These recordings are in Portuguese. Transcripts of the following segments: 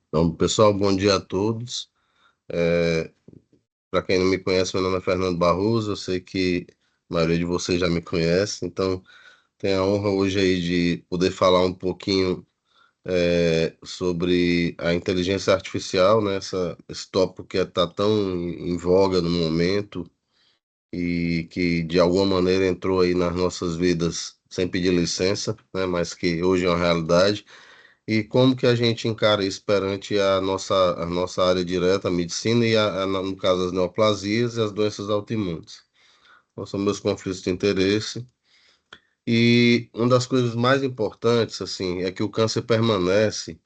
Então, pessoal, bom dia a todos. Para quem não me conhece, meu nome é Fernando Barroso. Eu sei que a maioria de vocês já me conhece, então tenho a honra hoje aí de poder falar um pouquinho sobre a inteligência artificial, né? Esse tópico que está tão em voga no momento e que de alguma maneira entrou aí nas nossas vidas sem pedir licença, né? Mas que hoje é uma realidade. E como que a gente encara isso perante a nossa área direta, a medicina e, no caso, as neoplasias e as doenças autoimunes? Quais são meus conflitos de interesse? E uma das coisas mais importantes, assim, é que o câncer permanece,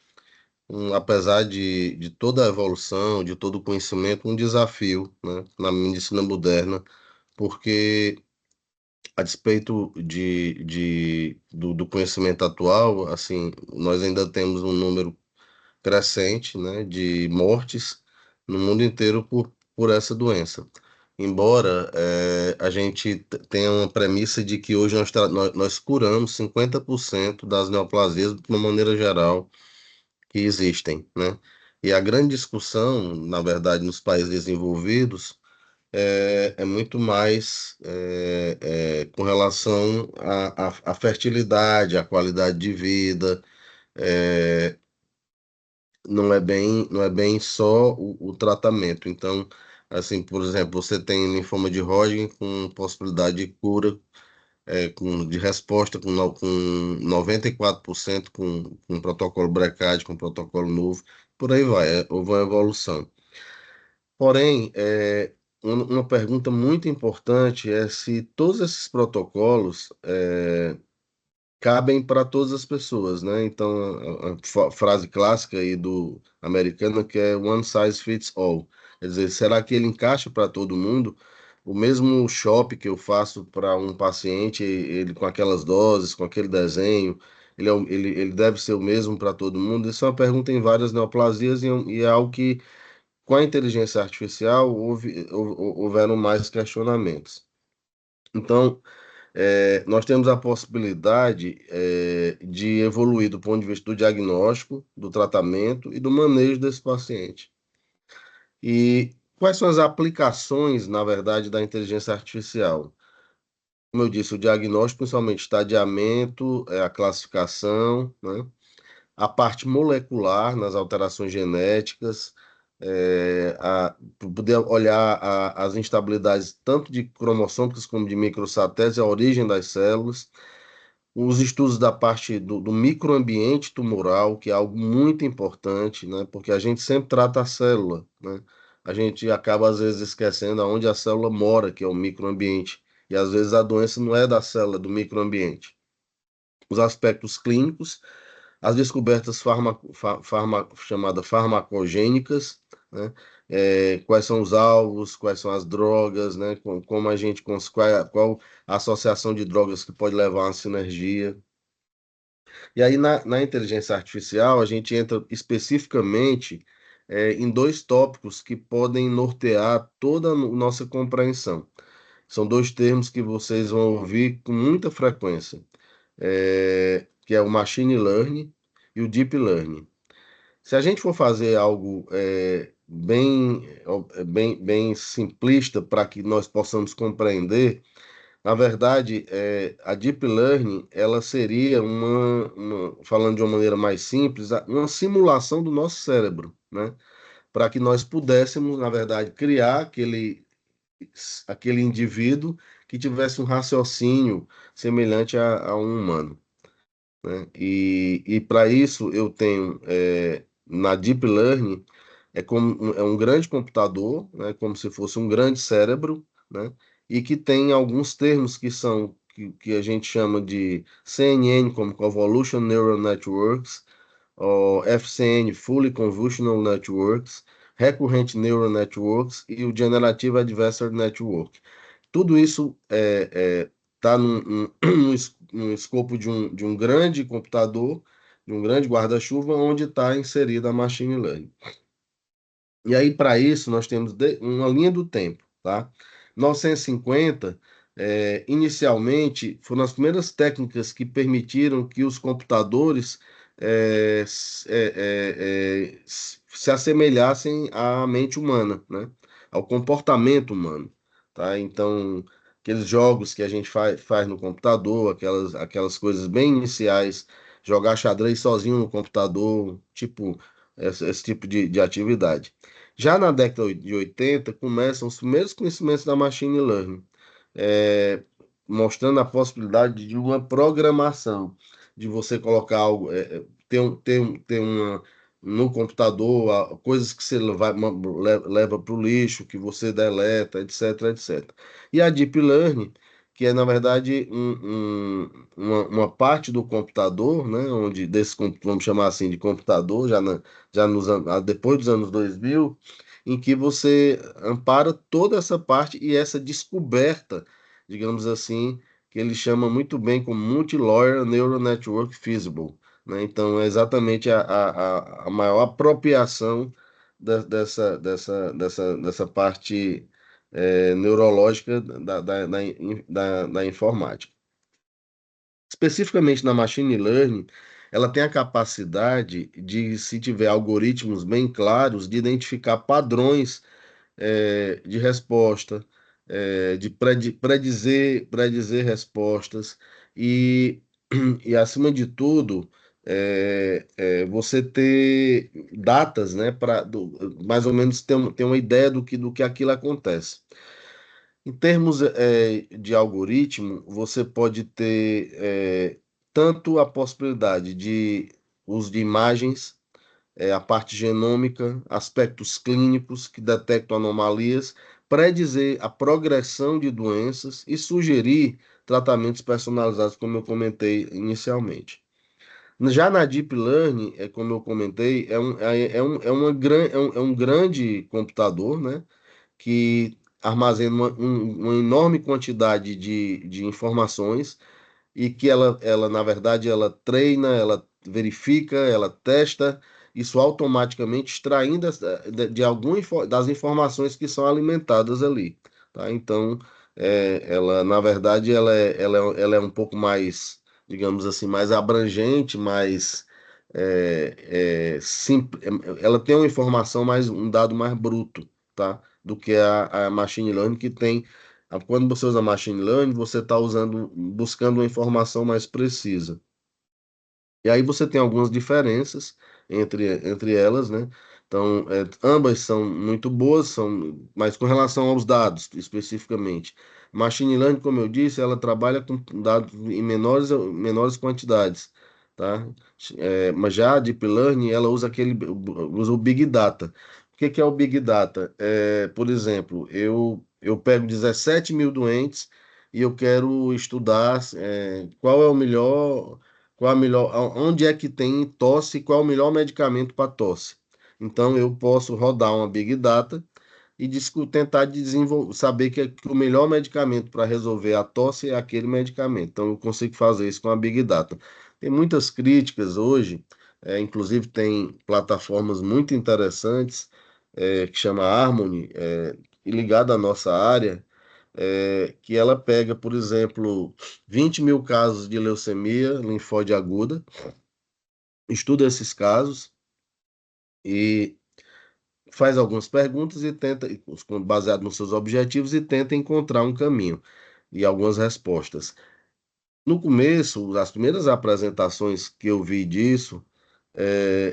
apesar de toda a evolução, de todo o conhecimento, um desafio, né, na medicina moderna, porque, a despeito do conhecimento atual, assim, nós ainda temos um número crescente, né, de mortes no mundo inteiro por essa doença. Embora a gente tenha uma premissa de que hoje nós curamos 50% das neoplasias de uma maneira geral que existem, né? E a grande discussão, na verdade, nos países desenvolvidos é muito mais com relação à fertilidade, à qualidade de vida, é, não é bem só o tratamento. Então, assim, por exemplo, você tem linfoma de Hodgkin com possibilidade de cura, de resposta com 94% com protocolo Brecade, com protocolo novo, por aí vai, houve uma evolução. Porém, uma pergunta muito importante é se todos esses protocolos cabem para todas as pessoas, né? Então, a frase clássica aí do americano que é one size fits all. Quer dizer, será que ele encaixa para todo mundo? O mesmo shop que eu faço para um paciente, ele com aquelas doses, com aquele desenho, ele deve ser o mesmo para todo mundo? Isso é uma pergunta em várias neoplasias e é algo que, com a inteligência artificial, houveram mais questionamentos. Então, nós temos a possibilidade, de evoluir do ponto de vista do diagnóstico, do tratamento e do manejo desse paciente. E quais são as aplicações, na verdade, da inteligência artificial? Como eu disse, o diagnóstico, principalmente estadiamento, a classificação, né? A parte molecular nas alterações genéticas, poder olhar as instabilidades tanto de cromossômicas como de microsatélites, a origem das células, os estudos da parte do microambiente tumoral, que é algo muito importante, né? Porque a gente sempre trata a célula, né? A gente acaba, às vezes, esquecendo aonde a célula mora, que é o microambiente. E, às vezes, a doença não é da célula, é do microambiente. Os aspectos clínicos, as descobertas chamadas farmacogênicas, né? Quais são os alvos, quais são as drogas, né? Como a gente, qual a associação de drogas que pode levar a uma sinergia. E aí, na inteligência artificial, a gente entra especificamente em dois tópicos que podem nortear toda a nossa compreensão. São dois termos que vocês vão ouvir com muita frequência, que é o machine learning e o deep learning. Se a gente for fazer algo bem simplista para que nós possamos compreender, na verdade, a Deep Learning, ela seria falando de uma maneira mais simples, uma simulação do nosso cérebro, né? Para que nós pudéssemos, na verdade, criar aquele indivíduo que tivesse um raciocínio semelhante a um humano, né? E para isso eu tenho, na Deep Learning, é um grande computador, né, como se fosse um grande cérebro, né, e que tem alguns termos que a gente chama de CNN, como Convolutional Neural Networks, ou FCN, Fully Convolutional Networks, Recurrent Neural Networks e o Generative Adversarial Network. Tudo isso está num escopo de um grande computador, de um grande guarda-chuva, onde está inserida a machine learning. E aí, para isso, nós temos uma linha do tempo, tá? 1950, inicialmente, foram as primeiras técnicas que permitiram que os computadores se assemelhassem à mente humana, né? Ao comportamento humano, tá? Então, aqueles jogos que a gente faz no computador, aquelas coisas bem iniciais, jogar xadrez sozinho no computador, tipo, esse tipo de atividade. Já na década de 80, começam os primeiros conhecimentos da machine learning, é, mostrando a possibilidade de uma programação, de você colocar algo, ter uma no computador, coisas que você leva para o lixo, que você deleta, etc, etc. E a Deep Learning, que é, na verdade, uma parte do computador, né, onde vamos chamar assim de computador, já depois dos anos 2000, em que você ampara toda essa parte e essa descoberta, digamos assim, que ele chama muito bem como Multi-Layer Neural Network Feasible, né? Então, é exatamente a maior apropriação dessa parte neurológica da informática. Especificamente na machine learning, ela tem a capacidade de, se tiver algoritmos bem claros, de identificar padrões de resposta, de predizer respostas e, e acima de tudo, você ter datas, né, para mais ou menos ter uma ideia do que aquilo acontece. Em termos de algoritmo, você pode ter tanto a possibilidade de uso de imagens, a parte genômica, aspectos clínicos que detectam anomalias, predizer a progressão de doenças e sugerir tratamentos personalizados, como eu comentei inicialmente. Já na Deep Learning, como eu comentei, é um grande computador, né, que armazena uma enorme quantidade de informações e que na verdade, ela treina, ela verifica, ela testa, isso automaticamente extraindo das informações que são alimentadas ali, tá? Então, na verdade, ela é um pouco mais, digamos assim, mais abrangente, mais ela tem uma informação mais, um dado mais bruto, tá? Do que a machine learning que tem. Quando você usa machine learning, você está buscando uma informação mais precisa. E aí você tem algumas diferenças entre elas, né? Então, ambas são muito boas, mas com relação aos dados, especificamente. Machine Learning, como eu disse, ela trabalha com dados em menores quantidades, tá? Mas já a Deep Learning, ela usa o Big Data. O que é o Big Data? Por exemplo, eu pego 17 mil doentes e eu quero estudar qual é o melhor onde é que tem tosse e qual é o melhor medicamento para tosse. Então eu posso rodar uma Big Data e tentar saber que o melhor medicamento para resolver a tosse é aquele medicamento. Então eu consigo fazer isso com a Big Data. Tem muitas críticas hoje, inclusive tem plataformas muito interessantes que chama Harmony, e ligada à nossa área, que ela pega, por exemplo, 20 mil casos de leucemia linfóide aguda, estuda esses casos e faz algumas perguntas e tenta, baseado nos seus objetivos, e tenta encontrar um caminho e algumas respostas. No começo, as primeiras apresentações que eu vi disso,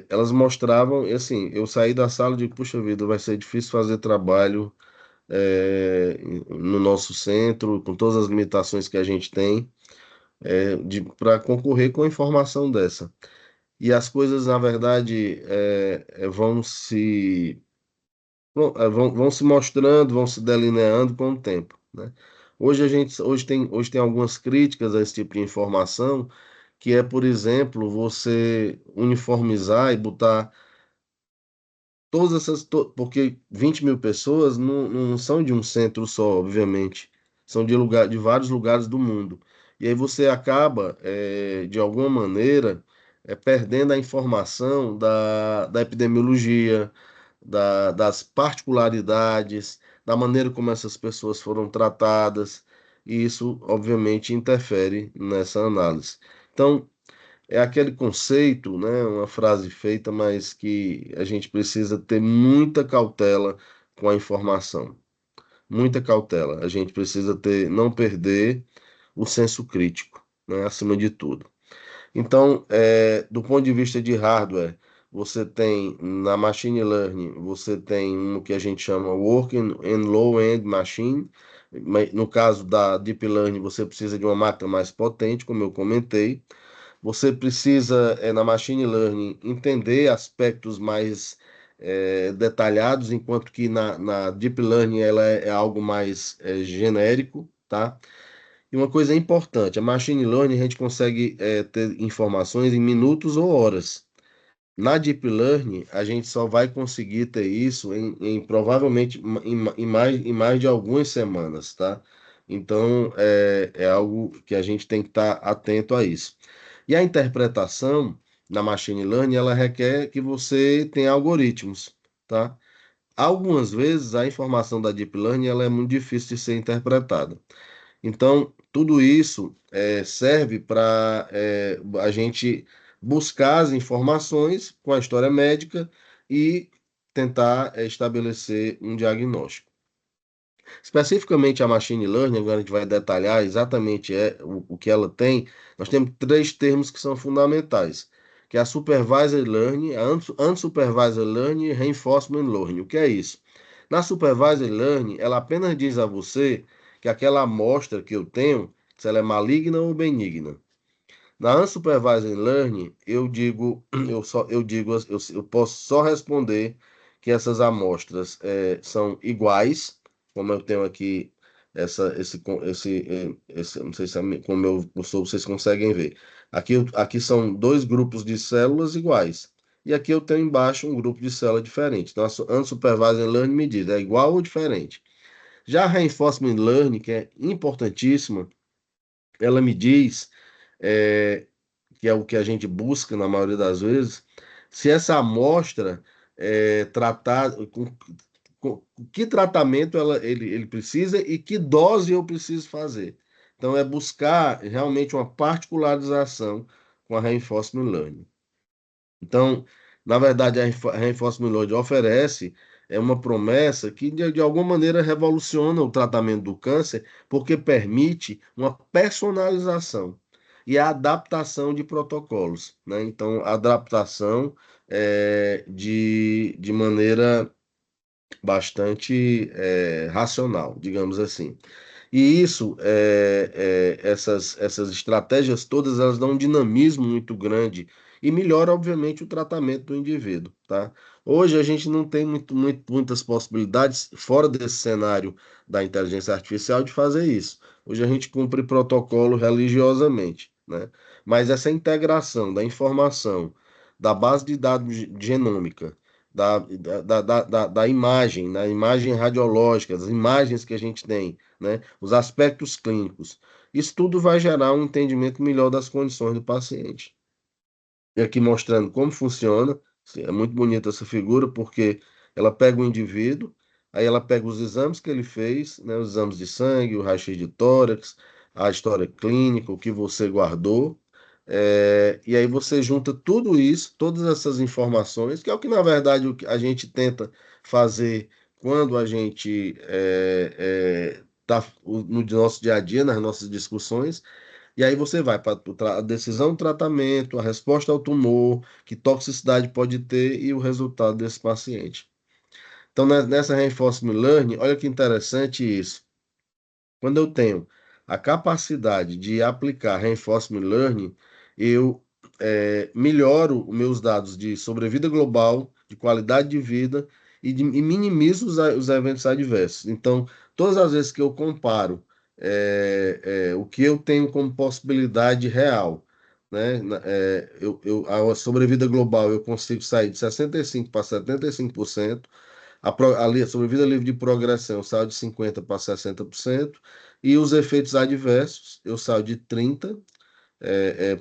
elas mostravam, e assim, eu saí da sala de, puxa vida, vai ser difícil fazer trabalho no nosso centro, com todas as limitações que a gente tem, para concorrer com a informação dessa. E as coisas, na verdade, vão se mostrando, vão se delineando com o tempo, né? Hoje tem algumas críticas a esse tipo de informação, que é, por exemplo, você uniformizar e botar porque 20 mil pessoas não são de um centro só, obviamente. São de vários lugares do mundo. E aí você acaba, de alguma maneira, perdendo a informação da epidemiologia, das particularidades, da maneira como essas pessoas foram tratadas. E isso, obviamente, interfere nessa análise. Então, É aquele conceito, né, uma frase feita, mas que a gente precisa ter muita cautela com a informação. Muita cautela. A gente precisa ter, não perder o senso crítico, né, acima de tudo. Então, do ponto de vista de hardware, você tem na machine learning, você tem um que a gente chama working and low-end machine. No caso da deep learning, você precisa de uma máquina mais potente, como eu comentei. Você precisa, na machine learning, entender aspectos mais detalhados, enquanto que na deep learning ela é algo mais genérico, tá? E uma coisa importante, a machine learning a gente consegue ter informações em minutos ou horas. Na Deep Learning, a gente só vai conseguir ter isso provavelmente em mais de algumas semanas, tá? Então, é algo que a gente tem que estar atento a isso. E a interpretação na Machine Learning, ela requer que você tenha algoritmos, tá? Algumas vezes, a informação da Deep Learning, ela é muito difícil de ser interpretada. Então, tudo isso serve para a gente buscar as informações com a história médica e tentar estabelecer um diagnóstico. Especificamente a machine learning, agora a gente vai detalhar exatamente o que ela tem. Nós temos três termos que são fundamentais, que é a supervised learning, a unsupervised learning e reinforcement learning. O que é isso? Na supervised learning, ela apenas diz a você que aquela amostra que eu tenho, se ela é maligna ou benigna. Na unsupervised learning, eu digo, eu posso só responder que essas amostras são iguais, como eu tenho aqui não sei se como eu sou, vocês conseguem ver. Aqui são dois grupos de células iguais. E aqui eu tenho embaixo um grupo de célula diferente. Então, a unsupervised learning me diz, é igual ou diferente. Já a reinforcement learning, que é importantíssima, ela me diz é, que é o que a gente busca na maioria das vezes, se essa amostra tratar com que tratamento ele precisa e que dose eu preciso fazer. Então, é buscar realmente uma particularização com a Reinforcement Learning. Então, na verdade, a Reinforcement Learning oferece uma promessa que, de alguma maneira, revoluciona o tratamento do câncer, porque permite uma personalização e a adaptação de protocolos, né? Então, a adaptação de maneira bastante racional, digamos assim. E isso, essas estratégias todas, elas dão um dinamismo muito grande e melhora, obviamente, o tratamento do indivíduo, tá? Hoje a gente não tem muitas possibilidades, fora desse cenário da inteligência artificial, de fazer isso. Hoje a gente cumpre protocolo religiosamente, né? Mas essa integração da informação, da base de dados genômica, da imagem, da imagem radiológica, das imagens que a gente tem, né? Os aspectos clínicos. Isso tudo vai gerar um entendimento melhor das condições do paciente. E aqui mostrando como funciona. É muito bonita essa figura, porque ela pega o indivíduo, aí ela pega os exames que ele fez, né? Os exames de sangue, o raio-x de tórax, a história clínica, o que você guardou. E aí você junta tudo isso, todas essas informações, que é o que, na verdade, o que a gente tenta fazer quando a gente está no nosso dia a dia, nas nossas discussões, e aí você vai para a decisão do tratamento, a resposta ao tumor, que toxicidade pode ter e o resultado desse paciente. Então, nessa Reinforcement Learning, olha que interessante isso. Quando eu tenho a capacidade de aplicar Reinforcement Learning, eu melhoro os meus dados de sobrevida global, de qualidade de vida e minimizo os eventos adversos. Então, todas as vezes que eu comparo o que eu tenho como possibilidade real, né, a sobrevida global eu consigo sair de 65% para 75%. A sobrevida livre de progressão saiu de 50% para 60%, e os efeitos adversos eu saio de 30%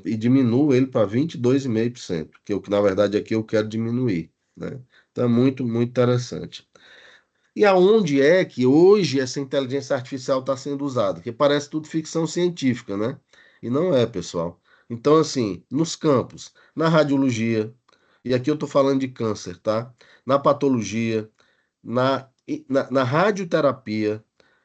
e diminuo ele para 22,5%, que é o que na verdade aqui eu quero diminuir, né? Então é muito, muito interessante. E aonde é que hoje essa inteligência artificial está sendo usada? Que parece tudo ficção científica, né? E não é, pessoal. Então, assim, nos campos, na radiologia, e aqui eu estou falando de câncer, tá? Na patologia, na radioterapia,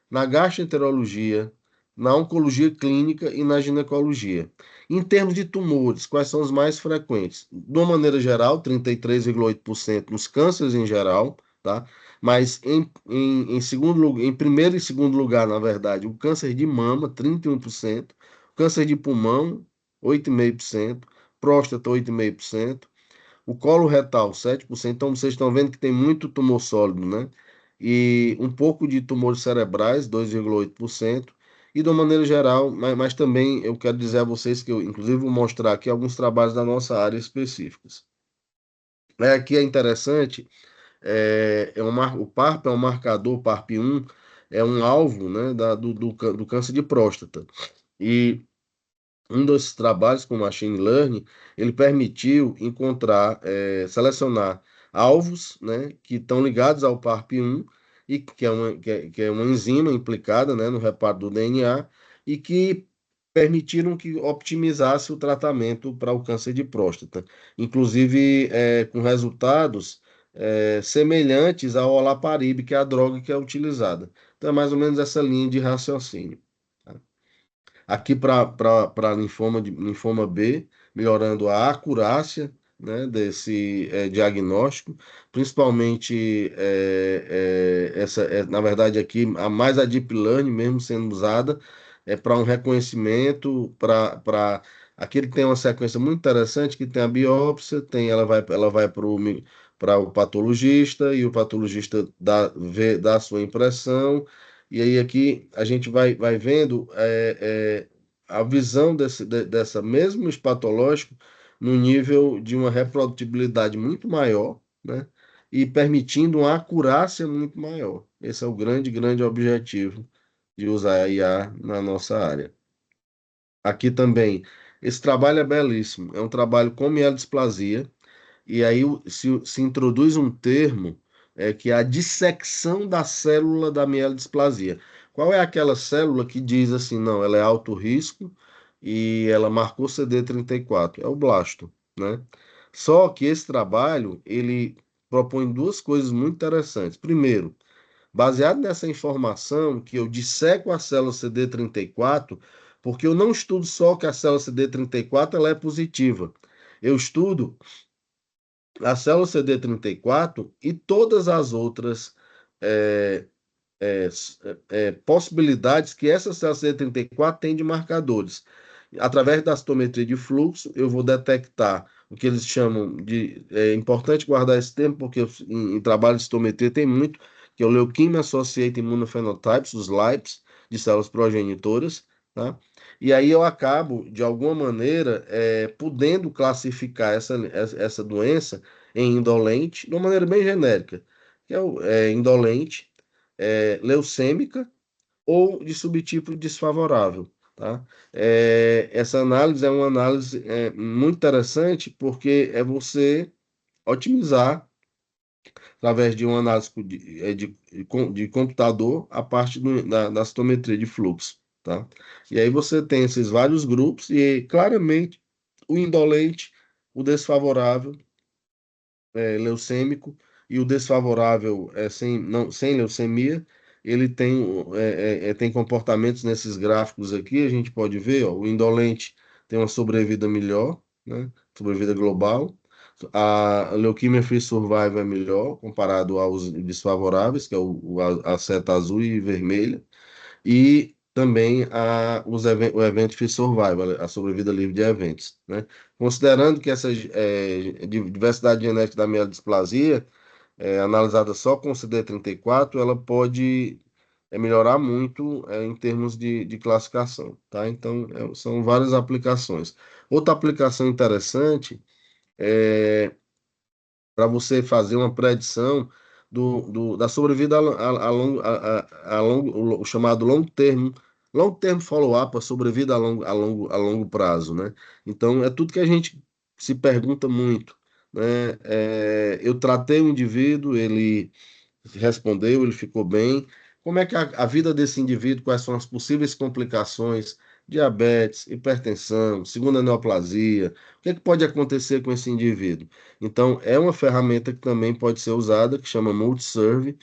na gastroenterologia, na oncologia clínica e na ginecologia. Em termos de tumores, quais são os mais frequentes? De uma maneira geral, 33,8% nos cânceres em geral, tá? Mas em segundo lugar, em primeiro e segundo lugar, na verdade, o câncer de mama, 31%, câncer de pulmão, 8,5%, próstata, 8,5%, o colo retal, 7%. Então, vocês estão vendo que tem muito tumor sólido, né? E um pouco de tumores cerebrais, 2,8%. E de uma maneira geral, mas também eu quero dizer a vocês que eu, inclusive, vou mostrar aqui alguns trabalhos da nossa área específicos. Aqui é interessante, o PARP é um marcador, PARP1 é um alvo, né, do câncer de próstata. E um desses trabalhos com machine learning, ele permitiu selecionar alvos, né, que estão ligados ao PARP1 e que é uma enzima implicada, né, no reparo do DNA e que permitiram que optimizasse o tratamento para o câncer de próstata, inclusive com resultados semelhantes ao olaparib, que é a droga que é utilizada. Então é mais ou menos essa linha de raciocínio. Tá? Aqui para linfoma B, melhorando a acurácia, né, desse diagnóstico, principalmente na verdade aqui a Deep Learning mesmo sendo usada para um reconhecimento aquele que tem uma sequência muito interessante que tem a biópsia, ela vai para o patologista e o patologista dá a sua impressão. E aí aqui a gente vai vendo a visão dessa mesmo espatológico no nível de uma reprodutibilidade muito maior, né? E permitindo uma acurácia muito maior. Esse é o grande, grande objetivo de usar a IA na nossa área. Aqui também, esse trabalho é belíssimo. É um trabalho com mielodisplasia, e aí se introduz um termo que é a dissecção da célula da mielodisplasia. Qual é aquela célula que diz assim, não, ela é alto risco e ela marcou CD34? É o blasto, né? Só que esse trabalho, ele propõe duas coisas muito interessantes. Primeiro, baseado nessa informação que eu disseco a célula CD34, porque eu não estudo só que a célula CD34 ela é positiva. Eu estudo a célula CD34 e todas as outras é, possibilidades que essa célula CD34 tem de marcadores. Através da citometria de fluxo, eu vou detectar o que eles chamam de. É importante guardar esse termo, porque em trabalho de citometria tem muito, que é o Leukemia Associated Immunophenotypes, os LIPes, de células progenitoras, tá? E aí eu acabo, de alguma maneira, podendo classificar essa doença em indolente, de uma maneira bem genérica, que é indolente, leucêmica ou de subtipo desfavorável, tá? Essa análise é uma análise muito interessante porque é você otimizar, através de uma análise de computador, a parte da citometria de fluxo, tá? E aí você tem esses vários grupos e claramente o indolente, o desfavorável leucêmico e o desfavorável sem leucemia, ele tem comportamentos nesses gráficos aqui, a gente pode ver, ó, o indolente tem uma sobrevida melhor, né? Sobrevida global. A Leukemia Free Survival é melhor comparado aos desfavoráveis, que é a seta azul e vermelha. E também o Event Free Survival, a sobrevida livre de eventos, né? Considerando que essa diversidade genética da mielodisplasia, analisada só com CD34, ela pode melhorar muito em termos de classificação, tá? Então, são várias aplicações. Outra aplicação interessante é para você fazer uma predição da sobrevida o chamado long term follow-up, a sobrevida a longo prazo, né? Então, é tudo que a gente se pergunta muito, né? Eu tratei o indivíduo, ele respondeu, ele ficou bem. Como é que a vida desse indivíduo, quais são as possíveis complicações diabetes, hipertensão, segunda neoplasia. O que é que pode acontecer com esse indivíduo? Então, é uma ferramenta que também pode ser usada, que chama Multiserve,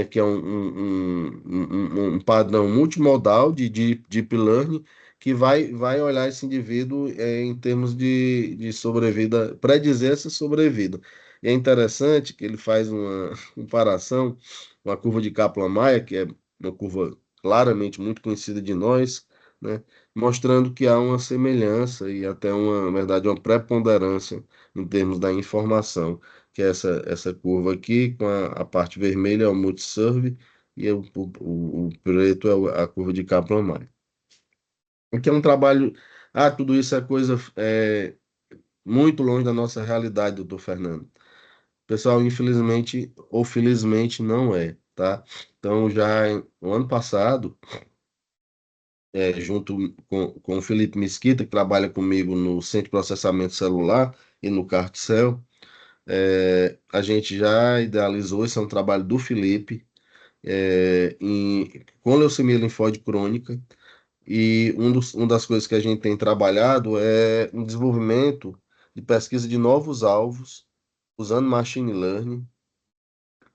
que é um padrão multimodal de Deep Learning, que vai olhar esse indivíduo em termos de sobrevida, predizer essa sobrevida. E é interessante que ele faz uma comparação com a curva de Kaplan-Meier, que é uma curva claramente muito conhecida de nós, né, mostrando que há uma semelhança e até uma, na verdade, uma preponderância em termos da informação, que é essa curva aqui, com a parte vermelha é o multiserve e o preto é a curva de Kaplan-Meier. Que é um trabalho. Ah, tudo isso é coisa muito longe da nossa realidade, doutor Fernando. Pessoal, infelizmente ou felizmente não é, tá? Então, no ano passado, junto com o Felipe Mesquita, que trabalha comigo no Centro de Processamento Celular e no Carticel, a gente já idealizou, esse é um trabalho do Felipe, com leucemia linfóide crônica, e uma das coisas que a gente tem trabalhado é o desenvolvimento de pesquisa de novos alvos, usando machine learning,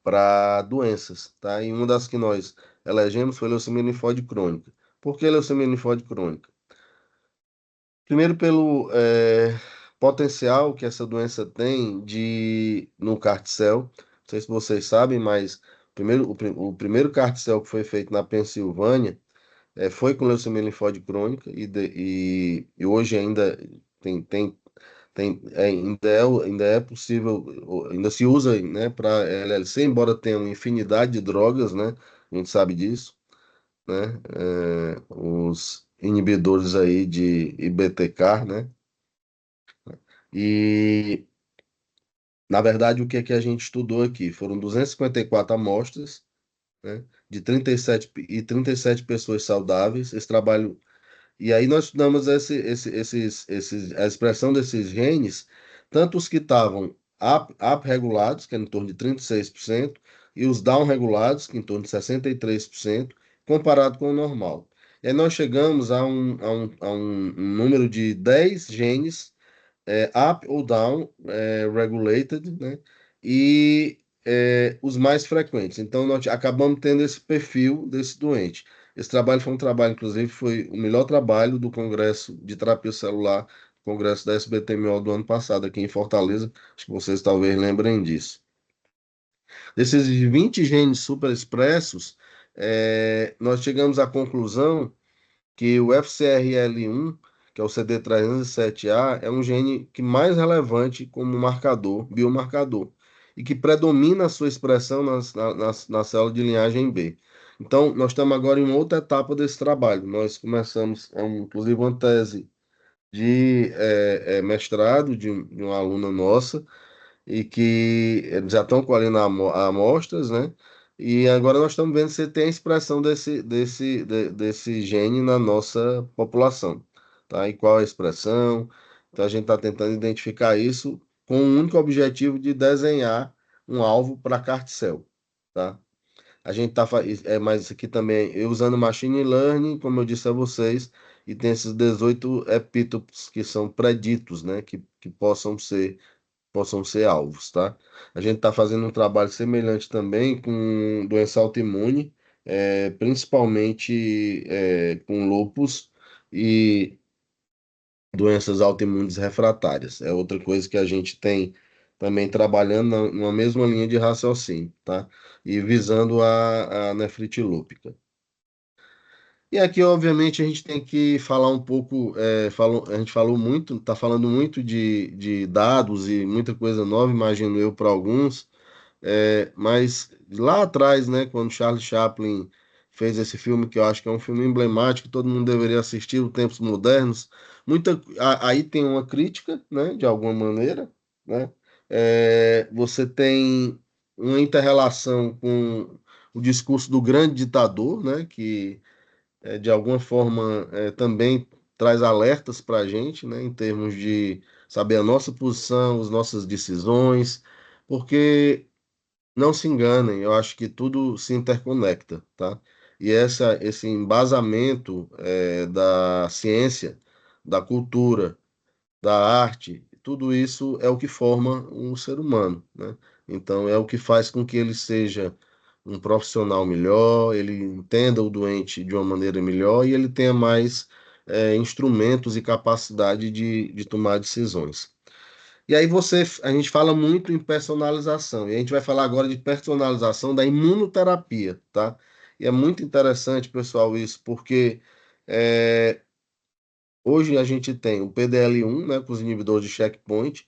para doenças, tá? E uma das que nós elegemos foi leucemia linfóide crônica. Por que leucemia linfóide crônica? Primeiro pelo potencial que essa doença tem no carticel. Não sei se vocês sabem, mas o primeiro carticel que foi feito na Pensilvânia foi com leucemia linfóide crônica e hoje ainda tem ainda é possível, ainda se usa, né, para LLC, embora tenha uma infinidade de drogas, né, a gente sabe disso, né, os inibidores aí de IBTK, né, e na verdade o que é que a gente estudou aqui? Foram 254 amostras, né, de 37 pessoas saudáveis. Esse trabalho. E aí nós estudamos a expressão desses genes, tanto os que estavam up regulados, que é em torno de 36%, e os down regulados, que é em torno de 63%, comparado com o normal. E aí nós chegamos a um número de 10 genes up ou down regulated, né? E os mais frequentes. Então, nós acabamos tendo esse perfil desse doente. Esse trabalho foi um trabalho, inclusive, foi o melhor trabalho do Congresso de Terapia Celular, Congresso da SBTMO do ano passado, aqui em Fortaleza. Acho que vocês talvez lembrem disso. Desses 20 genes superexpressos, nós chegamos à conclusão que o FCRL1, que é o CD307A, é um gene que mais relevante como marcador, biomarcador, e que predomina a sua expressão na célula de linhagem B. Então, nós estamos agora em uma outra etapa desse trabalho. Nós começamos, inclusive, uma tese de mestrado de uma aluna nossa, e que eles já estão colhendo amostras, né? E agora nós estamos vendo se tem a expressão desse gene na nossa população, tá? E qual a expressão? Então a gente está tentando identificar isso com o único objetivo de desenhar um alvo para CART-cell, tá? A gente tá, mas isso aqui também, eu usando machine learning, como eu disse a vocês, e tem esses 18 epítopos que são preditos, né? Que possam ser alvos, tá? A gente está fazendo um trabalho semelhante também com doença autoimune, principalmente com lúpus e doenças autoimunes refratárias. É outra coisa que a gente tem também trabalhando numa mesma linha de raciocínio, tá? E visando a nefrite lúpica. E aqui, obviamente, a gente tem que falar um pouco, a gente falou muito, está falando muito de dados e muita coisa nova, imagino eu, para alguns, mas lá atrás, né, quando Charles Chaplin fez esse filme, que eu acho que é um filme emblemático, todo mundo deveria assistir, Os Tempos Modernos, aí tem uma crítica, né, de alguma maneira, né, você tem uma inter-relação com o discurso do grande ditador, né, que de alguma forma também traz alertas para a gente, né, em termos de saber a nossa posição, as nossas decisões, porque não se enganem, eu acho que tudo se interconecta, tá? e esse embasamento da ciência, da cultura, da arte, tudo isso é o que forma um ser humano, né? Então, é o que faz com que ele seja um profissional melhor, ele entenda o doente de uma maneira melhor e ele tenha mais instrumentos e capacidade de tomar decisões. E aí a gente fala muito em personalização, e a gente vai falar agora de personalização da imunoterapia, tá? E é muito interessante, pessoal, isso, porque é, hoje a gente tem o PDL1, né, com os inibidores de checkpoint,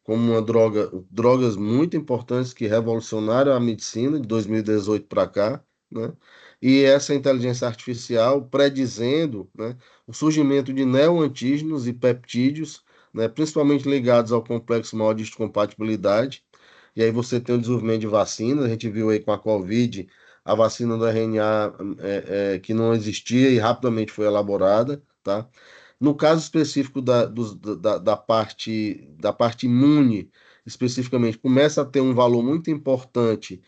como uma drogas muito importantes que revolucionaram a medicina de 2018 para cá, né? E essa inteligência artificial predizendo, né, o surgimento de neoantígenos e peptídeos, né, principalmente ligados ao complexo maior de compatibilidade. E aí você tem o desenvolvimento de vacinas, a gente viu aí com a Covid, a vacina do RNA que não existia e rapidamente foi elaborada, tá? No caso específico da parte imune, especificamente, começa a ter um valor muito importante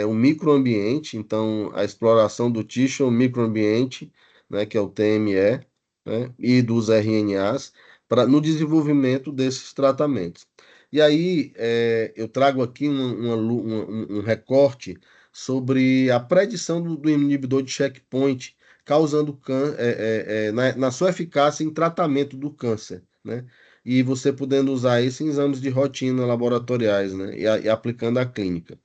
o microambiente, então a exploração do tissue microambiente, né, que é o TME, né, e dos RNAs, no desenvolvimento desses tratamentos. E aí eu trago aqui um recorte sobre a predição do inibidor de checkpoint causando na sua eficácia em tratamento do câncer, né? E você podendo usar isso em exames de rotina laboratoriais, né? E aplicando a clínica.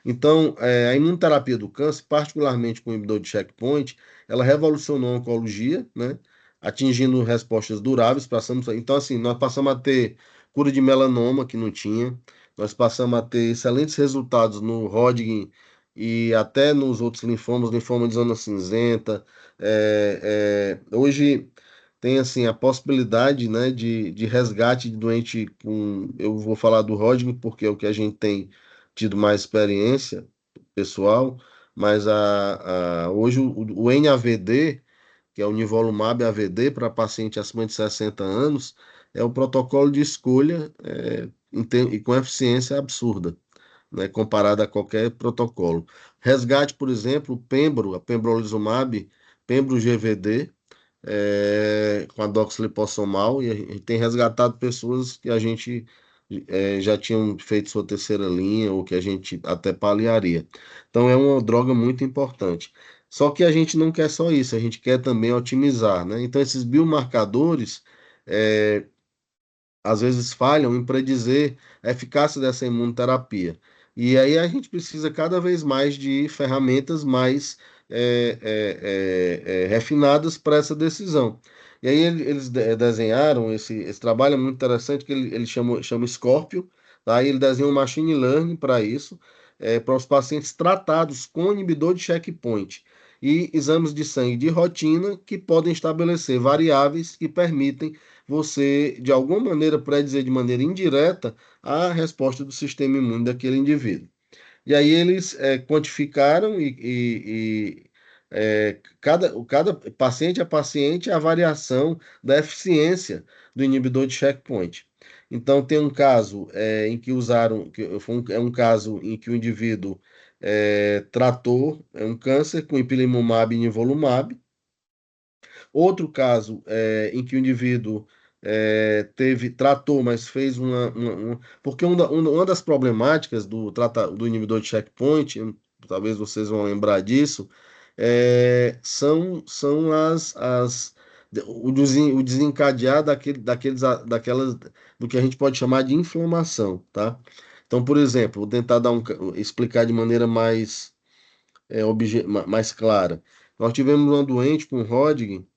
Então, a imunoterapia do câncer, particularmente com o inibidor de checkpoint, ela revolucionou a oncologia, né? Atingindo respostas duráveis. Então, assim, nós passamos a ter cura de melanoma, que não tinha. Nós passamos a ter excelentes resultados no Hodgkin e até nos outros linfomas, linfoma de zona cinzenta, hoje tem assim a possibilidade, né, de resgate de doente com. Eu vou falar do Hodgkin porque é o que a gente tem tido mais experiência pessoal, mas hoje o NAVD, que é o Nivolumab AVD para paciente acima de 60 anos, é o protocolo de escolha e com eficiência absurda, né, comparado a qualquer protocolo. Resgate, por exemplo, a pembrolizumab, Pembro GVD, com a doxilipossomal, e a gente tem resgatado pessoas que a gente já tinham feito sua terceira linha, ou que a gente até paliaria. Então, é uma droga muito importante. Só que a gente não quer só isso, a gente quer também otimizar, né? Então, esses biomarcadores, é, às vezes falham em predizer a eficácia dessa imunoterapia. E aí a gente precisa cada vez mais de ferramentas mais refinadas para essa decisão. E aí eles desenharam esse trabalho é muito interessante que ele chama Scorpio, tá? E ele desenha um machine learning para isso, para os pacientes tratados com inibidor de checkpoint e exames de sangue de rotina que podem estabelecer variáveis que permitem você, de alguma maneira, predizer de maneira indireta a resposta do sistema imune daquele indivíduo. E aí eles quantificaram cada paciente a paciente a variação da eficiência do inibidor de checkpoint. Então, tem um caso em que usaram, é um caso em que o indivíduo tratou um câncer com ipilimumab e nivolumab. Outro caso em que o indivíduo tratou, mas fez porque uma das problemáticas do inibidor de checkpoint, talvez vocês vão lembrar disso, são o desencadear daquelas, do que a gente pode chamar de inflamação, tá? Então, por exemplo, vou tentar explicar de maneira mais clara. Nós tivemos uma doente com Hodgkin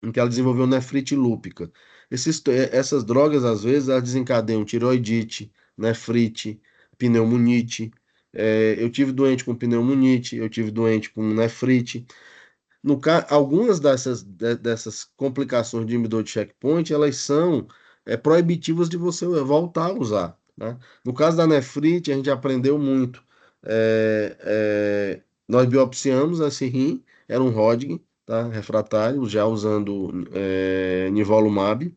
em que ela desenvolveu nefrite lúpica. Essas drogas, às vezes, elas desencadeiam tiroidite, nefrite, pneumonite. Eu tive doente com pneumonite, eu tive doente com nefrite. Algumas dessas complicações de inibidor de checkpoint, elas são proibitivas de você voltar a usar, né? No caso da nefrite, a gente aprendeu muito. Nós biopsiamos esse rim, era um Hodgkin, tá? Refratário, já usando nivolumab.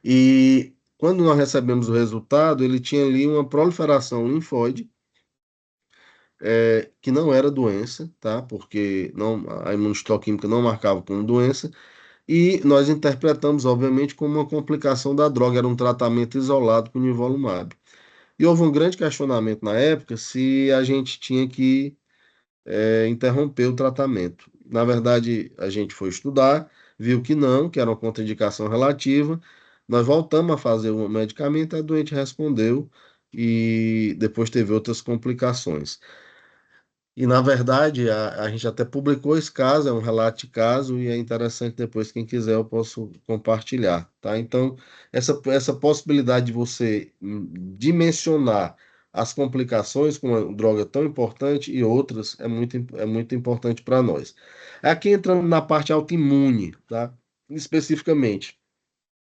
E quando nós recebemos o resultado, ele tinha ali uma proliferação linfóide que não era doença, tá? Porque não, a imunistoquímica não marcava como doença, e nós interpretamos, obviamente, como uma complicação da droga, era um tratamento isolado com nivolumab. E houve um grande questionamento na época se a gente tinha que interromper o tratamento. Na verdade, a gente foi estudar, viu que não, que era uma contraindicação relativa. Nós voltamos a fazer o medicamento, a doente respondeu e depois teve outras complicações. E, na verdade, a gente até publicou esse caso, é um relato de caso, e é interessante depois, quem quiser, eu posso compartilhar, tá? Então, essa possibilidade de você dimensionar as complicações com uma droga tão importante e outras é muito importante para nós. Aqui entrando na parte autoimune, tá? Especificamente.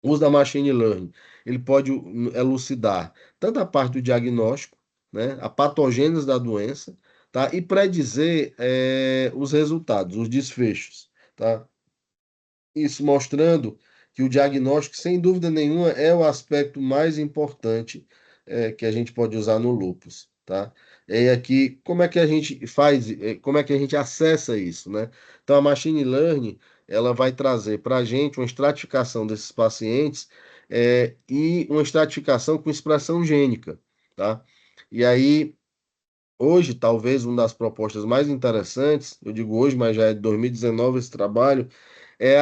O uso da machine learning, ele pode elucidar tanto a parte do diagnóstico, né, a patogênese da doença, tá, e predizer os resultados, os desfechos, tá? Isso mostrando que o diagnóstico, sem dúvida nenhuma, é o aspecto mais importante que a gente pode usar no lúpus, tá? E aqui, como é que a gente faz, como é que a gente acessa isso, né? Então, a machine learning, ela vai trazer para a gente uma estratificação desses pacientes e uma estratificação com expressão gênica, tá? E aí, hoje, talvez uma das propostas mais interessantes, eu digo hoje, mas já é de 2019 esse trabalho, é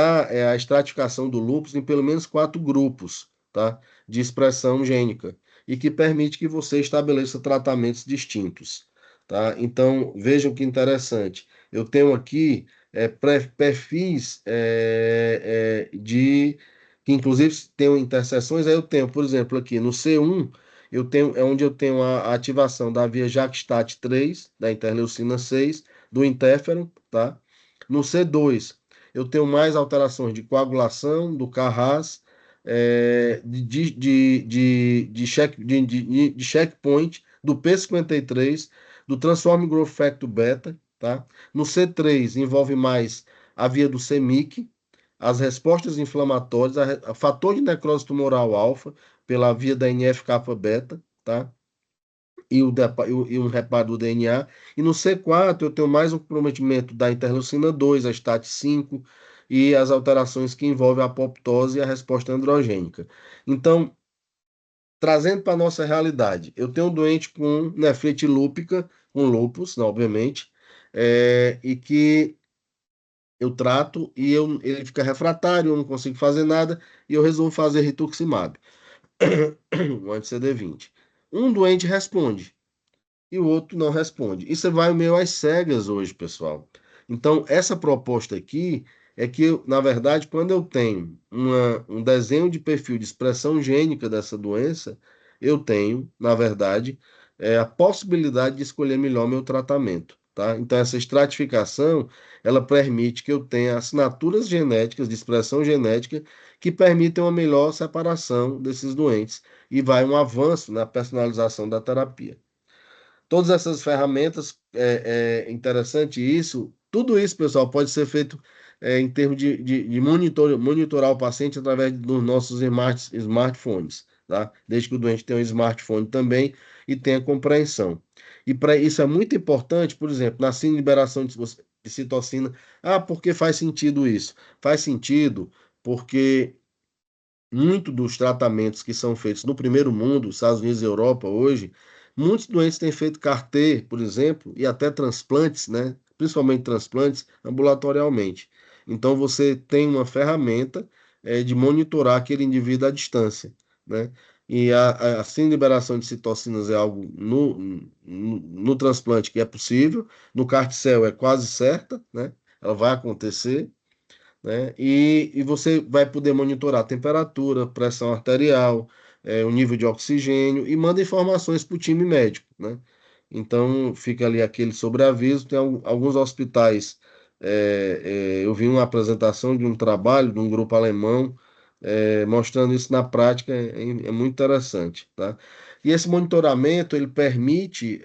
a estratificação do lúpus em pelo menos quatro grupos, tá? De expressão gênica, e que permite que você estabeleça tratamentos distintos, tá? Então, vejam que interessante. Eu tenho aqui perfis que inclusive tenham interseções, aí eu tenho, por exemplo, aqui no C1, é onde eu tenho a ativação da via JAK-STAT3, da interleucina 6, do interferon, tá? No C2, eu tenho mais alterações de coagulação, do Carras, de checkpoint, do P53, do Transform Growth Factor Beta, tá? No C3, envolve mais a via do CMYC, as respostas inflamatórias, a fator de necrose tumoral alfa, pela via da NF-kappa-beta, tá? E um reparo do DNA. E no C4 eu tenho mais um comprometimento da interleucina 2, a STAT5 e as alterações que envolvem a apoptose e a resposta androgênica. Então, trazendo para a nossa realidade, eu tenho um doente com nefrite lúpica, com lúpus, né, obviamente, e que eu trato e ele fica refratário, eu não consigo fazer nada, e eu resolvo fazer rituximab, um anti-CD20. Um doente responde, e o outro não responde. E você vai meio às cegas hoje, pessoal. Então, essa proposta aqui é que, na verdade, quando eu tenho um desenho de perfil de expressão gênica dessa doença, eu tenho, na verdade, a possibilidade de escolher melhor meu tratamento. Tá? Então, essa estratificação, ela permite que eu tenha assinaturas genéticas, de expressão genética, que permitem uma melhor separação desses doentes e vai um avanço na personalização da terapia. Todas essas ferramentas, é interessante isso. Tudo isso, pessoal, pode ser feito em termos de monitorar o paciente através dos nossos smartphones, tá? Desde que o doente tenha um smartphone também e tenha compreensão. E para isso é muito importante, por exemplo, na liberação de citocina. Ah, por que faz sentido isso? Faz sentido porque muito dos tratamentos que são feitos no primeiro mundo, Estados Unidos e Europa hoje, muitos doentes têm feito CAR-T, por exemplo, e até transplantes, né? Principalmente transplantes ambulatorialmente. Então você tem uma ferramenta de monitorar aquele indivíduo à distância, né? E assim, liberação de citocinas é algo no transplante que é possível, no CAR-T-cell é quase certa, né? Ela vai acontecer, né? E você vai poder monitorar a temperatura, pressão arterial, o nível de oxigênio e manda informações para o time médico, né? Então fica ali aquele sobreaviso. Tem alguns hospitais. Eu vi uma apresentação de um trabalho de um grupo alemão mostrando isso na prática, é muito interessante, tá? E esse monitoramento ele permite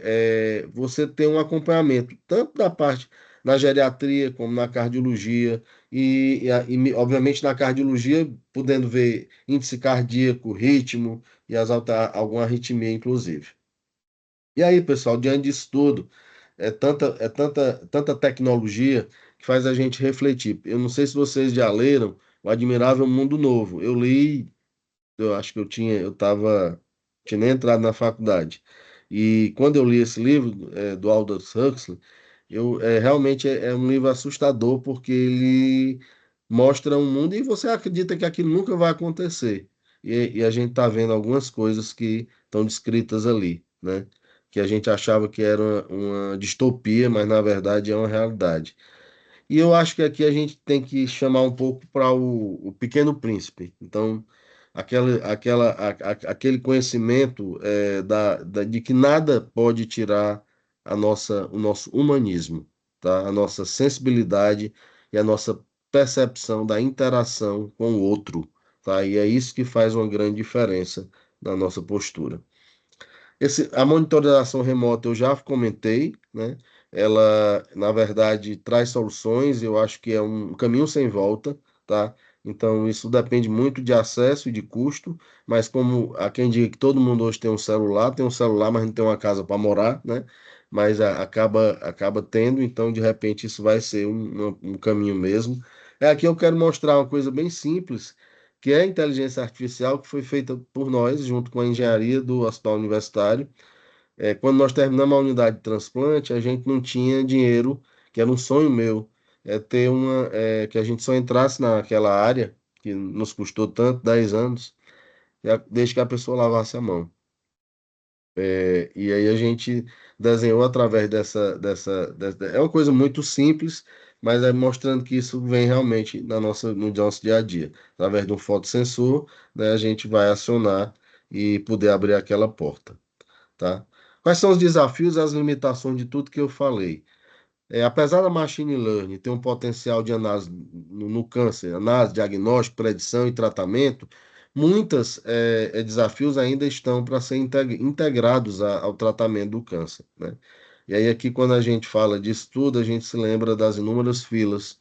você ter um acompanhamento tanto da parte na geriatria como na cardiologia obviamente na cardiologia, podendo ver índice cardíaco, ritmo e alguma arritmia, inclusive. E aí, pessoal, diante disso tudo, tanta tecnologia que faz a gente refletir. Eu não sei se vocês já leram O Admirável Mundo Novo. Eu li, eu acho que tinha nem entrado na faculdade. E quando eu li esse livro, do Aldous Huxley, realmente é um livro assustador, porque ele mostra um mundo e você acredita que aquilo nunca vai acontecer. E a gente está vendo algumas coisas que estão descritas ali, né? Que a gente achava que era uma distopia, mas na verdade é uma realidade. E eu acho que aqui a gente tem que chamar um pouco para o Pequeno Príncipe. Então, aquele conhecimento de que nada pode tirar o nosso humanismo, tá? A nossa sensibilidade e a nossa percepção da interação com o outro, tá? E é isso que faz uma grande diferença na nossa postura. A monitorização remota eu já comentei, né? Ela, na verdade, traz soluções, eu acho que é um caminho sem volta, tá? Então, isso depende muito de acesso e de custo, mas como há quem diga que todo mundo hoje tem um celular, mas não tem uma casa para morar, né? Mas acaba tendo, então, de repente, isso vai ser um caminho mesmo. Aqui eu quero mostrar uma coisa bem simples, que é a inteligência artificial que foi feita por nós, junto com a engenharia do Hospital Universitário. Quando nós terminamos a unidade de transplante, a gente não tinha dinheiro, que era um sonho meu, que a gente só entrasse naquela área, que nos custou tanto, 10 anos, desde que a pessoa lavasse a mão. E aí a gente desenhou através é uma coisa muito simples, mas é mostrando que isso vem realmente no nosso dia a dia. Através de um fotossensor, né, a gente vai acionar e poder abrir aquela porta, tá? Quais são os desafios e as limitações de tudo que eu falei? Apesar da machine learning ter um potencial de análise no câncer, análise, diagnóstico, predição e tratamento, muitos desafios ainda estão para ser integrados ao tratamento do câncer, né? E aí aqui quando a gente fala disso tudo, a gente se lembra das inúmeras filas,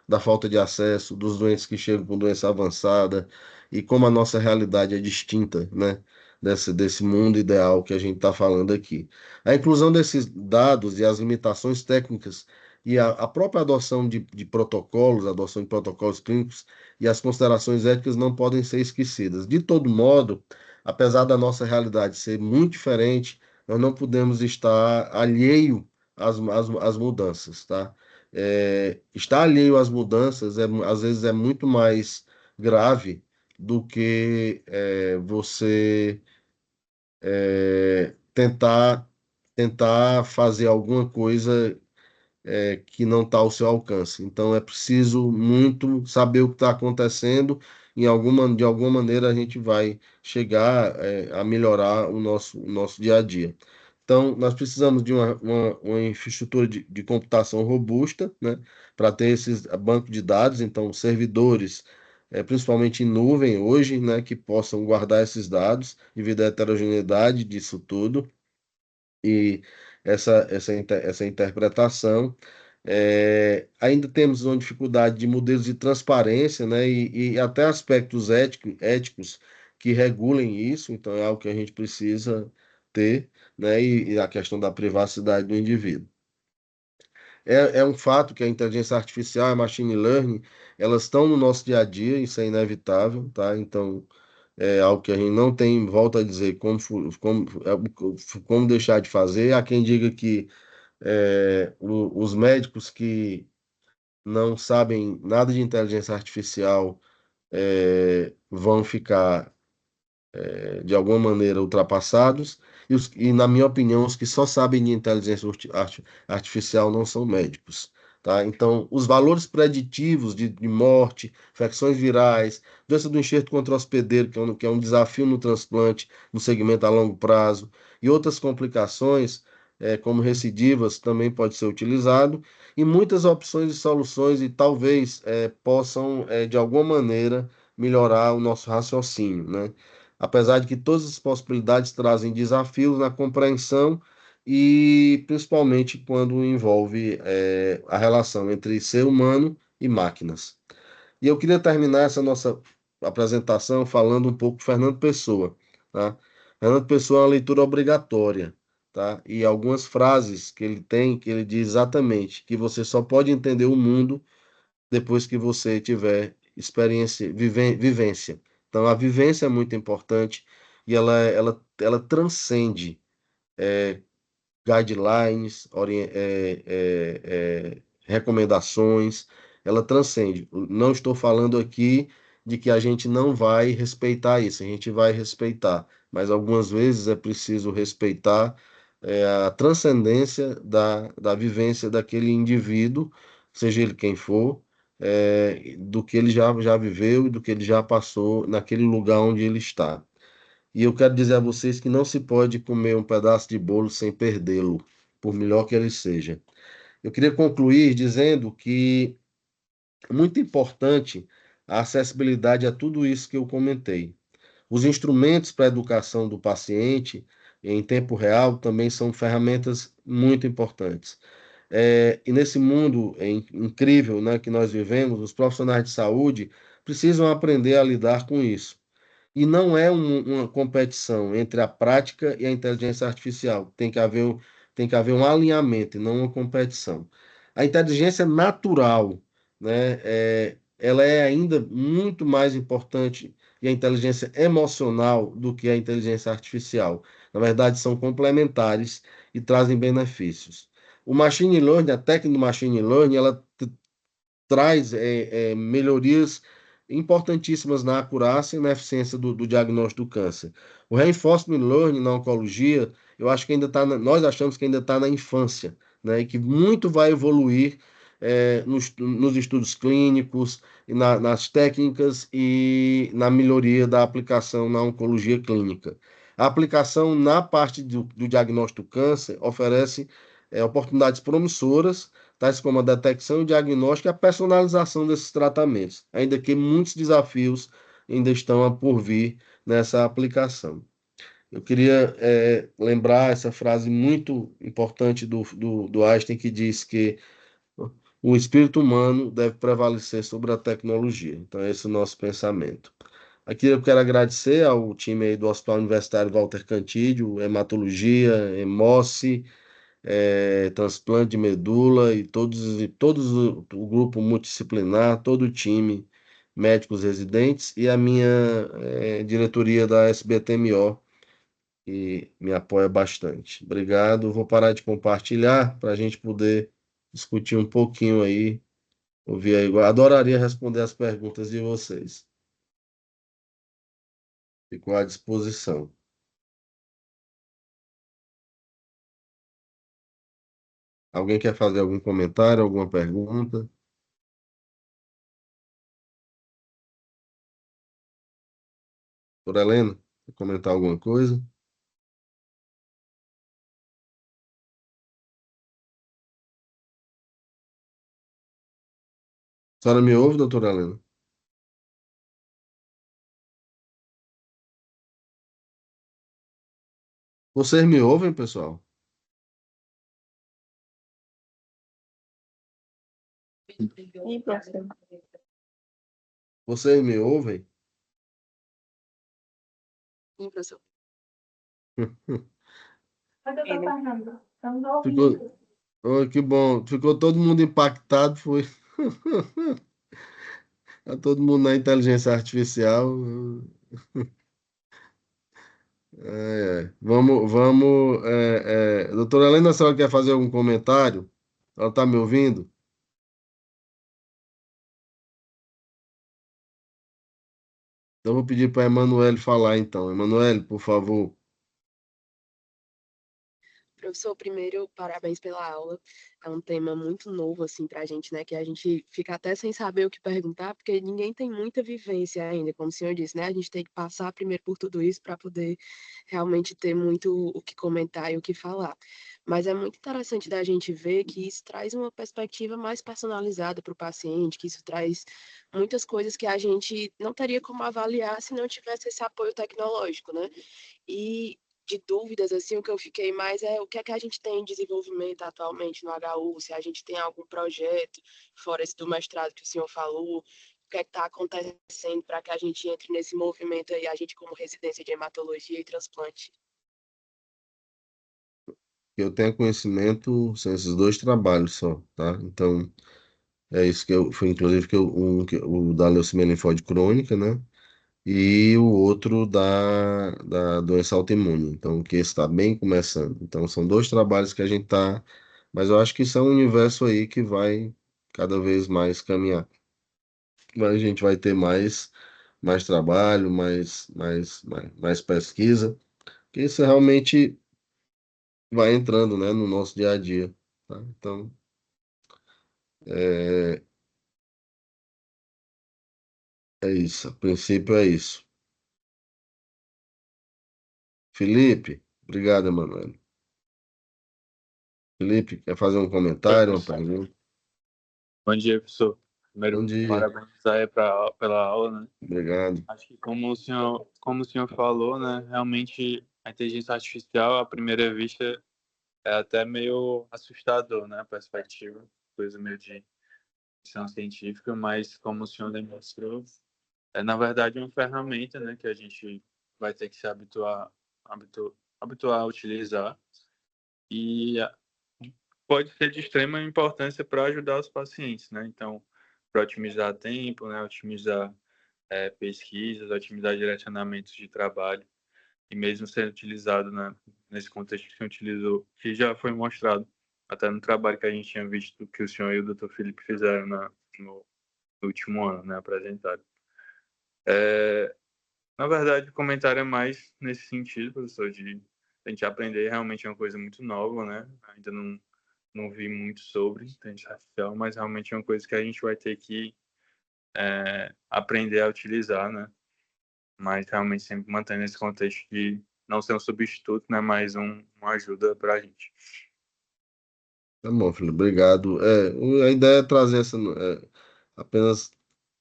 da falta de acesso, dos doentes que chegam com doença avançada e como a nossa realidade é distinta, né? Desse mundo ideal que a gente está falando aqui. A inclusão desses dados e as limitações técnicas e a própria de protocolos, a adoção de protocolos clínicos e as considerações éticas não podem ser esquecidas. De todo modo, apesar da nossa realidade ser muito diferente, nós não podemos estar alheio às mudanças, tá? Estar alheio às mudanças às vezes é muito mais grave do que você tentar fazer alguma coisa que não está ao seu alcance. Então é preciso muito saber o que está acontecendo. De alguma maneira a gente vai chegar a melhorar o nosso dia a dia. Então, nós precisamos de uma infraestrutura de computação robusta, né, para ter esses bancos de dados, então servidores, principalmente em nuvem hoje, né, que possam guardar esses dados devido à heterogeneidade disso tudo e essa interpretação. Ainda temos uma dificuldade de modelos de transparência, né, e até aspectos éticos que regulem isso, então é algo que a gente precisa ter, né, e a questão da privacidade do indivíduo. É um fato que a inteligência artificial, a machine learning, elas estão no nosso dia a dia, isso é inevitável, tá? Então, é algo que a gente não tem, volta a dizer, como deixar de fazer. Há quem diga que os médicos que não sabem nada de inteligência artificial vão ficar de alguma maneira ultrapassados, na minha opinião, os que só sabem de inteligência artificial não são médicos. Tá? Então, os valores preditivos de morte, infecções virais, doença do enxerto contra o hospedeiro, que é um desafio no transplante, no segmento a longo prazo, e outras complicações, como recidivas, também pode ser utilizado, e muitas opções de soluções e talvez possam, de alguma maneira, melhorar o nosso raciocínio, né? Apesar de que todas as possibilidades trazem desafios na compreensão e principalmente quando envolve a relação entre ser humano e máquinas. E eu queria terminar essa nossa apresentação falando um pouco de Fernando Pessoa, tá? Fernando Pessoa é uma leitura obrigatória, tá? E algumas frases que ele tem, que ele diz exatamente que você só pode entender o mundo depois que você tiver experiência, vivência. Então, a vivência é muito importante e ela transcende guidelines, recomendações, ela transcende. Não estou falando aqui de que a gente não vai respeitar isso, a gente vai respeitar, mas algumas vezes é preciso respeitar a transcendência da vivência daquele indivíduo, seja ele quem for, do que ele já viveu e do que ele já passou naquele lugar onde ele está. E eu quero dizer a vocês que não se pode comer um pedaço de bolo sem perdê-lo, por melhor que ele seja. Eu queria concluir dizendo que é muito importante a acessibilidade a tudo isso que eu comentei. Os instrumentos para a educação do paciente em tempo real também são ferramentas muito importantes. E nesse mundo incrível, né, que nós vivemos, os profissionais de saúde precisam aprender a lidar com isso. E não é uma competição entre a prática e a inteligência artificial. Tem que haver um alinhamento e não uma competição. A inteligência natural, né, ela é ainda muito mais importante e a inteligência emocional do que a inteligência artificial. Na verdade, são complementares e trazem benefícios. O machine learning, a técnica do machine learning, ela traz melhorias importantíssimas na acurácia e na eficiência do diagnóstico do câncer. O reinforcement learning na oncologia, eu acho que ainda está, nós achamos que ainda está na infância, né, e que muito vai evoluir nos estudos clínicos, e nas técnicas e na melhoria da aplicação na oncologia clínica. A aplicação na parte do diagnóstico do câncer oferece oportunidades promissoras, tais como a detecção e diagnóstico e a personalização desses tratamentos, ainda que muitos desafios ainda estão a por vir nessa aplicação. Eu queria lembrar essa frase muito importante do Einstein, que diz que o espírito humano deve prevalecer sobre a tecnologia. Então, esse é o nosso pensamento. Aqui eu quero agradecer ao time aí do Hospital Universitário Walter Cantídio, Hematologia, Hemoce, transplante de medula e todos o grupo multidisciplinar, todo o time, médicos residentes e a minha diretoria da SBTMO, que me apoia bastante. Obrigado. Vou parar de compartilhar para a gente poder discutir um pouquinho aí, ouvir aí. Eu adoraria responder as perguntas de vocês. Fico à disposição. Alguém quer fazer algum comentário, alguma pergunta? Doutora Helena, quer comentar alguma coisa? A senhora me ouve, doutora Helena? Vocês me ouvem, pessoal? E professor? Vocês me ouvem? Sim, professor. Ficou, oh, que bom. Ficou todo mundo impactado, foi. Tá todo mundo na inteligência artificial. Vamos. Doutora Helena, a senhora quer fazer algum comentário? Ela está me ouvindo? Então, eu vou pedir para a Emanuele falar, então. Emanuele, por favor. Professor, primeiro, parabéns pela aula. É um tema muito novo, assim, para a gente, né? Que a gente fica até sem saber o que perguntar, porque ninguém tem muita vivência ainda, como o senhor disse, né? A gente tem que passar primeiro por tudo isso para poder realmente ter muito o que comentar e o que falar. Mas é muito interessante da gente ver que isso traz uma perspectiva mais personalizada para o paciente, que isso traz muitas coisas que a gente não teria como avaliar se não tivesse esse apoio tecnológico, né? E de dúvidas, assim, o que eu fiquei mais é o que é que a gente tem em desenvolvimento atualmente no HU, se a gente tem algum projeto, fora esse do mestrado que o senhor falou, o que é que está acontecendo para que a gente entre nesse movimento aí, a gente como residência de hematologia e transplante. que eu tenha conhecimento, são esses dois trabalhos só, tá? Então, é isso foi inclusive o da leucemia linfóide crônica, né? E o outro da doença autoimune. Então, que está bem começando. Então, são dois trabalhos que a gente tá, mas eu acho que isso é um universo aí que vai cada vez mais caminhar. Mas a gente vai ter mais trabalho, mais pesquisa, que isso realmente vai entrando, né, no nosso dia a dia, tá? Então, é, é isso. A princípio é isso. Felipe, obrigado, Emanuel. Felipe, quer fazer um Oi, comentário, uma professor. pergunta? Bom dia, professor. Bom Primeiro, dia, parabéns aí pela aula, né? obrigado. Acho que como o senhor falou, né, realmente a inteligência artificial, à primeira vista, é até meio assustador, né, a perspectiva, coisa meio de ficção científica, mas como o senhor demonstrou, é na verdade uma ferramenta, né, que a gente vai ter que se habituar a utilizar e pode ser de extrema importância para ajudar os pacientes, né? Então, para otimizar tempo, né, otimizar pesquisas, otimizar direcionamentos de trabalho e mesmo sendo utilizado, né, nesse contexto que o senhor utilizou, que já foi mostrado até no trabalho que a gente tinha visto que o senhor e o Dr. Felipe fizeram no último ano, né, apresentado. Na verdade, o comentário é mais nesse sentido, professor, de a gente aprender realmente é uma coisa muito nova, né? Ainda não vi muito sobre inteligência artificial, mas realmente é uma coisa que a gente vai ter que aprender a utilizar, né? Mas realmente sempre mantendo esse contexto de não ser um substituto, né? Mas uma ajuda para a gente. Tá bom, filho, obrigado. A ideia é trazer apenas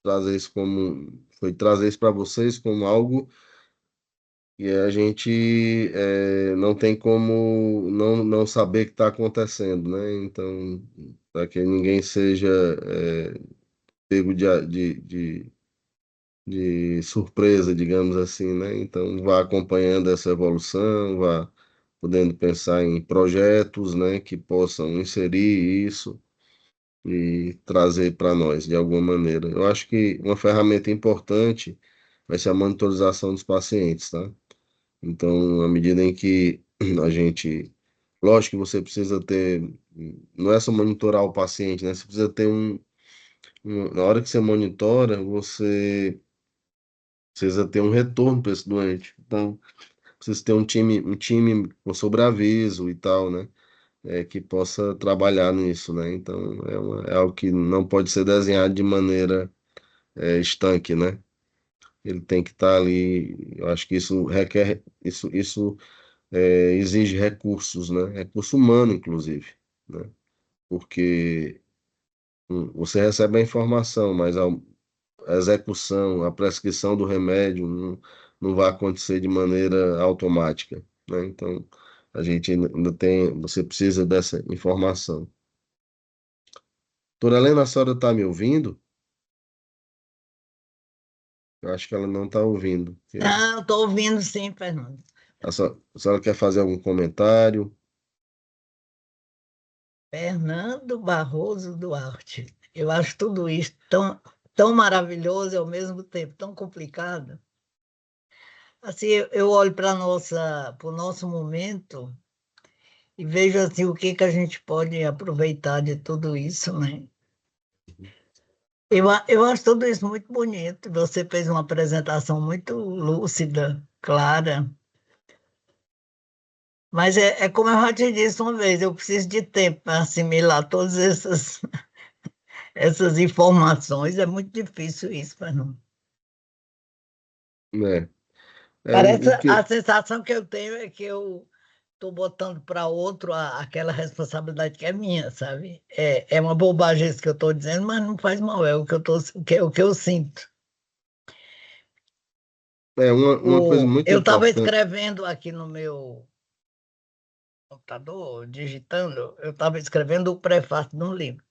trazer isso foi trazer isso para vocês como algo que a gente não tem como não saber que está acontecendo, né? Então, para que ninguém seja pego de surpresa, digamos assim, né? Então, vá acompanhando essa evolução, vá podendo pensar em projetos, né, que possam inserir isso e trazer para nós de alguma maneira. Eu acho que uma ferramenta importante vai ser a monitorização dos pacientes, tá? Então, à medida em que a gente, lógico que você precisa ter, não é só monitorar o paciente, né? Você precisa ter na hora que você monitora, você precisa ter um retorno para esse doente. Então, precisa ter um time com sobreaviso e tal, né? Que possa trabalhar nisso, né? Então, é algo que não pode ser desenhado de maneira estanque, né? Ele tem que estar ali. Eu acho que isso requer, isso exige recursos, né? Recurso humano, inclusive, né? Porque você recebe a informação, mas a execução, a prescrição do remédio não vai acontecer de maneira automática, né? Então, a gente ainda tem, você precisa dessa informação. Doutora Helena, a senhora está me ouvindo? Eu acho que ela não está ouvindo. Ah, eu estou ouvindo sim, Fernando. A senhora quer fazer algum comentário? Fernando Barroso Duarte. Eu acho tudo isso tão maravilhoso e ao mesmo tempo tão complicado. Assim, eu olho para o nosso momento e vejo assim, o que a gente pode aproveitar de tudo isso, né? Eu acho tudo isso muito bonito. Você fez uma apresentação muito lúcida, clara. Mas é como eu já te disse uma vez, eu preciso de tempo para assimilar todas essas informações. É muito difícil isso, Fernando. É, Parece o a que sensação que eu tenho é que eu estou botando para outro aquela responsabilidade que é minha, sabe? É uma bobagem isso que eu estou dizendo, mas não faz mal, é o que eu sinto. uma coisa muito Eu estava importante. escrevendo aqui no meu computador, digitando, eu estava escrevendo o prefácio de um livro.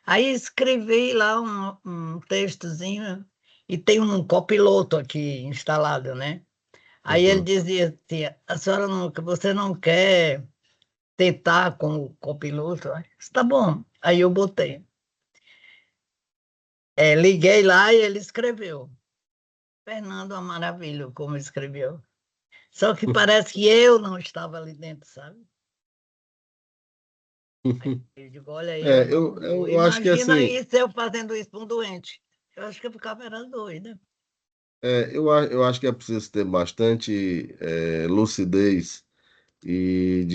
Aí escrevi lá um textozinho e tem um copiloto aqui instalado, né? Aí ele Uhum. dizia assim, a senhora não, que você não quer tentar com o copiloto. Está bom. Aí eu botei. Liguei lá e ele escreveu. Fernando, uma maravilha como escreveu. Só que parece que eu não estava ali dentro, sabe? Eu digo, olha, eu não vou. eu acho que Imagina assim, isso, eu fazendo isso para um doente. Eu acho que eu ficava era doida. eu acho que é preciso ter bastante lucidez e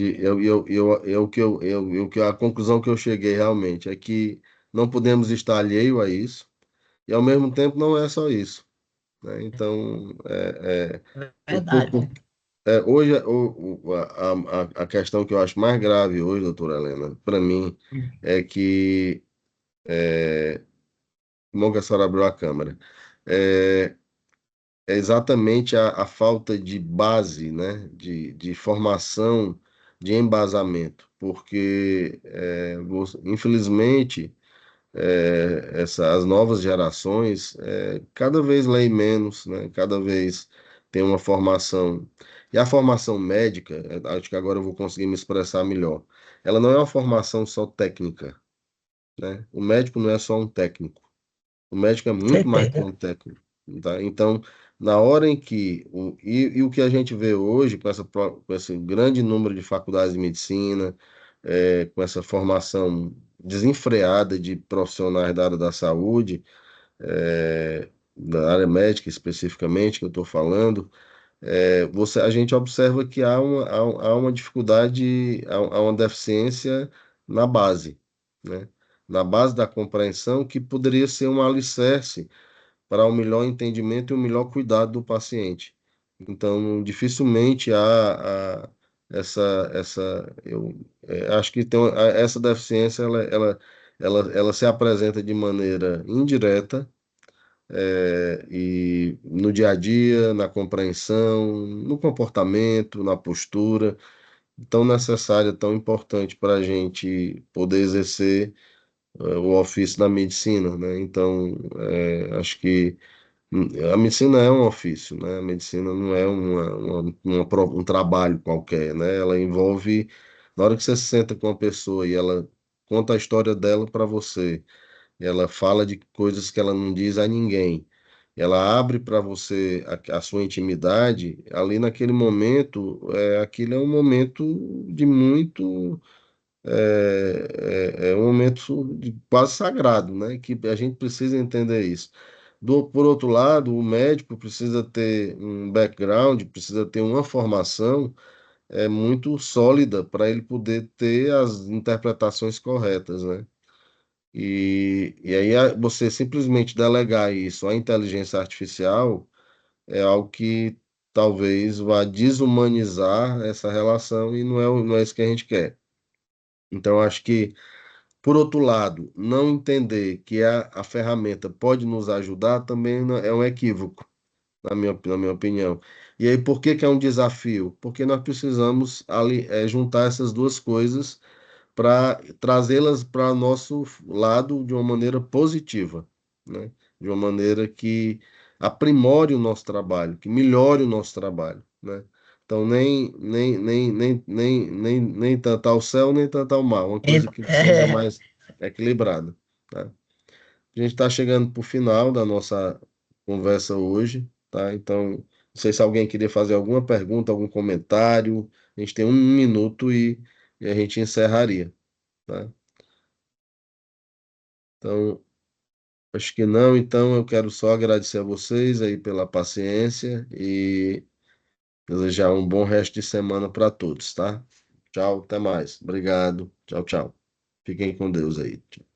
a conclusão que eu cheguei realmente é que não podemos estar alheio a isso e ao mesmo tempo não é só isso, né? Então, Verdade. hoje a questão que eu acho mais grave hoje, doutora Helena, para mim, é que bom que a senhora abriu a câmera. É, é exatamente a falta de base, né, de formação, de embasamento, porque, infelizmente, as novas gerações cada vez leem menos, né, cada vez tem uma formação. E a formação médica, acho que agora eu vou conseguir me expressar melhor, ela não é uma formação só técnica, né? O médico não é só um técnico. O médico é muito mais que Certeza. um técnico, tá? Então, na hora em que e o que a gente vê hoje com esse grande número de faculdades de medicina, com essa formação desenfreada de profissionais da área da saúde, da área médica especificamente que eu estou falando, a gente observa que há uma dificuldade, há uma deficiência na base, né? Na base da compreensão que poderia ser um alicerce para o melhor entendimento e o melhor cuidado do paciente. Então, dificilmente há eu acho que essa deficiência, ela se apresenta de maneira indireta, e no dia a dia, na compreensão, no comportamento, na postura, tão necessária, tão importante para a gente poder exercer o ofício da medicina, né? Então, acho que a medicina é um ofício, né? A medicina não é um trabalho qualquer, né? Ela envolve, na hora que você se senta com uma pessoa e ela conta a história dela para você, ela fala de coisas que ela não diz a ninguém, ela abre para você a sua intimidade, ali naquele momento, aquilo é um momento de muito um momento quase sagrado, né? Que a gente precisa entender isso. Por outro lado, o médico precisa ter um background, precisa ter uma formação muito sólida para ele poder ter as interpretações corretas, né? E aí você simplesmente delegar isso à inteligência artificial é algo que talvez vá desumanizar essa relação e não é isso que a gente quer. Então, acho que por outro lado, não entender que a ferramenta pode nos ajudar também é um equívoco, na minha opinião. E aí, por que que é um desafio? Porque nós precisamos ali, juntar essas duas coisas para trazê-las para nosso lado de uma maneira positiva, né? De uma maneira que aprimore o nosso trabalho, que melhore o nosso trabalho, né? Então, nem tanto ao céu, nem tanto ao mar, uma coisa que seja É, mais equilibrada, tá? A gente está chegando para o final da nossa conversa hoje, tá? Então, não sei se alguém queria fazer alguma pergunta, algum comentário. A gente tem um minuto e a gente encerraria, tá? Então, acho que não. Então, eu quero só agradecer a vocês aí pela paciência e desejar um bom resto de semana para todos, tá? Tchau, até mais. Obrigado. Tchau, tchau. Fiquem com Deus aí. Tchau.